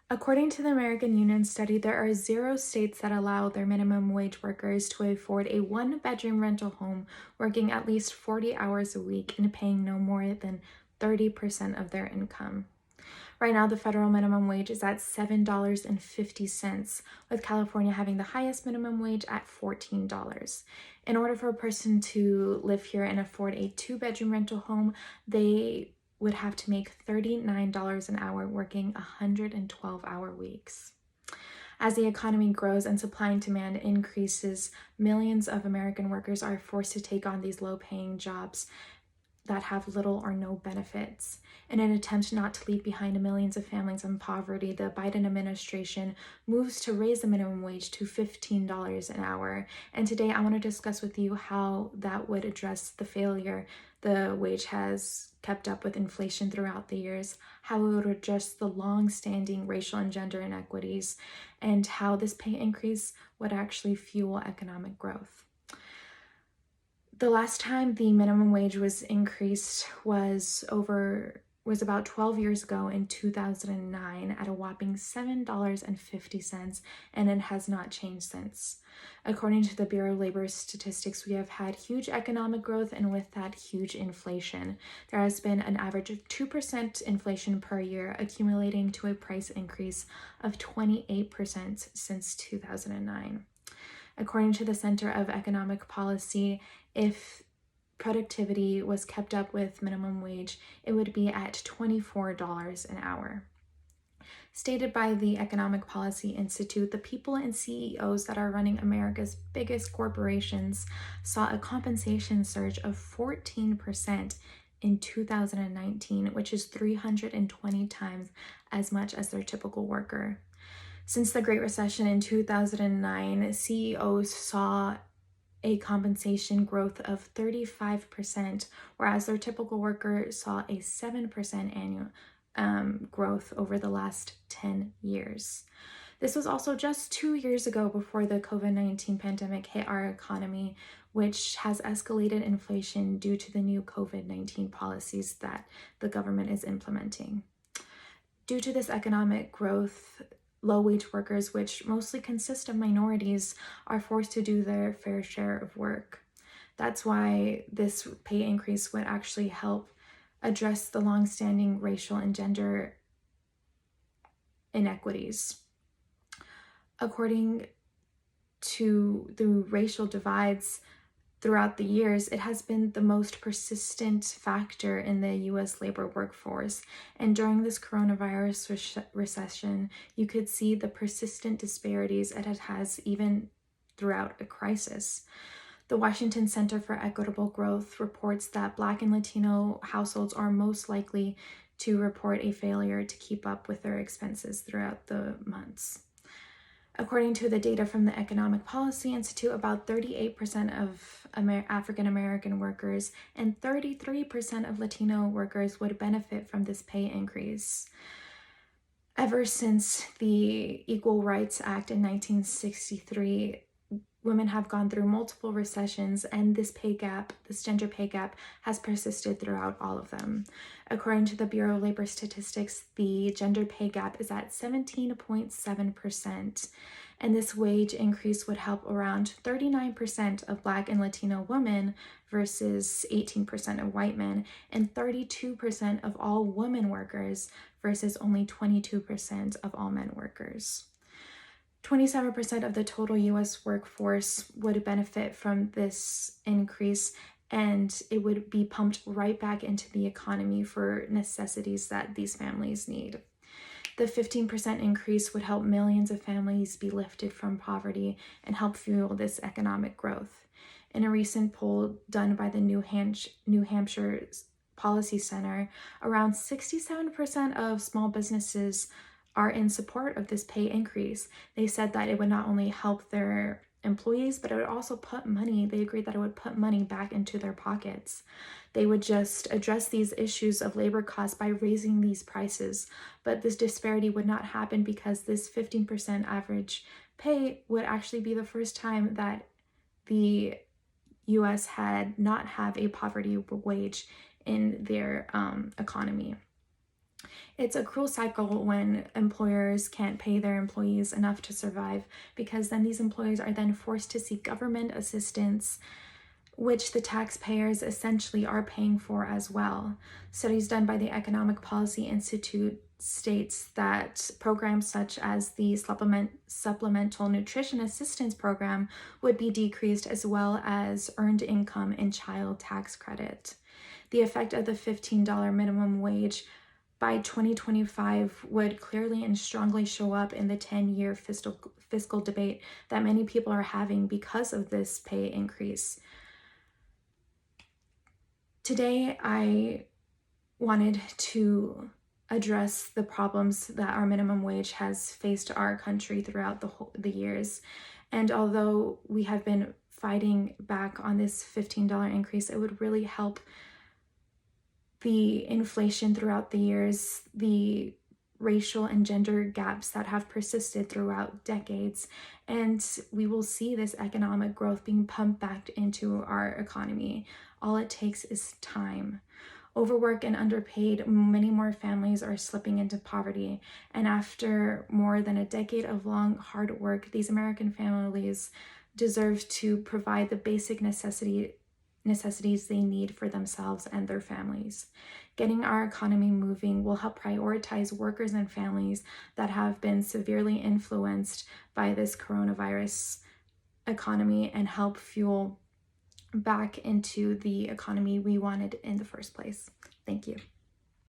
According to the American Union study, there are 0 states that allow their minimum wage workers to afford a one-bedroom rental home working at least 40 hours a week and paying no more than 30% of their income. Right now, the federal minimum wage is at $7.50, with California having the highest minimum wage at $14. In order for a person to live here and afford a 2-bedroom rental home, they would have to make $39 an hour working 112-hour weeks. As the economy grows and supply and demand increases, millions of American workers are forced to take on these low-paying jobs that have little or no benefits. In an attempt not to leave behind millions of families in poverty, the Biden administration moves to raise the minimum wage to $15 an hour. And today I want to discuss with you how that would address the failure the wage has kept up with inflation throughout the years, how it would address the long-standing racial and gender inequities, and how this pay increase would actually fuel economic growth. The last time the minimum wage was increased was about 12 years ago in 2009 at a whopping $7.50, and it has not changed since. According to the Bureau of Labor Statistics, we have had huge economic growth, and with that, huge inflation. There has been an average of 2% inflation per year, accumulating to a price increase of 28% since 2009. According to the Center of Economic Policy, if productivity was kept up with minimum wage, it would be at $24 an hour. Stated by the Economic Policy Institute, the people and CEOs that are running America's biggest corporations saw a compensation surge of 14% in 2019, which is 320 times as much as their typical worker. Since the Great Recession in 2009, CEOs saw a compensation growth of 35%, whereas their typical worker saw a 7% annual growth over the last 10 years. This was also just 2 years ago before the COVID-19 pandemic hit our economy, which has escalated inflation due to the new COVID-19 policies that the government is implementing. Due to this economic growth, low-wage workers, which mostly consist of minorities, are forced to do their fair share of work. That's why this pay increase would actually help address the long-standing racial and gender inequities. According to the racial divides throughout the years, it has been the most persistent factor in the U.S. labor workforce. And during this coronavirus recession, you could see the persistent disparities it has even throughout a crisis. The Washington Center for Equitable Growth reports that Black and Latino households are most likely to report a failure to keep up with their expenses throughout the months. According to the data from the Economic Policy Institute, about 38% of African American workers and 33% of Latino workers would benefit from this pay increase. Ever since the Equal Rights Act in 1963, women have gone through multiple recessions, and this gender pay gap, has persisted throughout all of them. According to the Bureau of Labor Statistics, the gender pay gap is at 17.7%, and this wage increase would help around 39% of Black and Latino women versus 18% of white men, and 32% of all women workers versus only 22% of all men workers. 27% of the total U.S. workforce would benefit from this increase, and it would be pumped right back into the economy for necessities that these families need. The 15% increase would help millions of families be lifted from poverty and help fuel this economic growth. In a recent poll done by the New Hampshire Policy Center, around 67% of small businesses are in support of this pay increase. They said that it would not only help their employees, but it would also they agreed that it would put money back into their pockets. They would just address these issues of labor costs by raising these prices, but this disparity would not happen because this 15% average pay would actually be the first time that the U.S. had not have a poverty wage in their economy. It's a cruel cycle when employers can't pay their employees enough to survive, because then these employees are then forced to seek government assistance, which the taxpayers essentially are paying for as well. Studies done by the Economic Policy Institute states that programs such as the Supplemental Nutrition Assistance Program would be decreased, as well as earned income and child tax credit. The effect of the $15 minimum wage by 2025 would clearly and strongly show up in the 10-year fiscal debate that many people are having because of this pay increase. Today, I wanted to address the problems that our minimum wage has faced our country throughout the years. And although we have been fighting back on this $15 increase, it would really help the inflation throughout the years, the racial and gender gaps that have persisted throughout decades, and we will see this economic growth being pumped back into our economy. All it takes is time. Overwork and underpaid, many more families are slipping into poverty, and after more than a decade of long, hard work, these American families deserve to provide the basic necessities they need for themselves and their families. Getting our economy moving will help prioritize workers and families that have been severely influenced by this coronavirus economy and help fuel back into the economy we wanted in the first place. Thank you.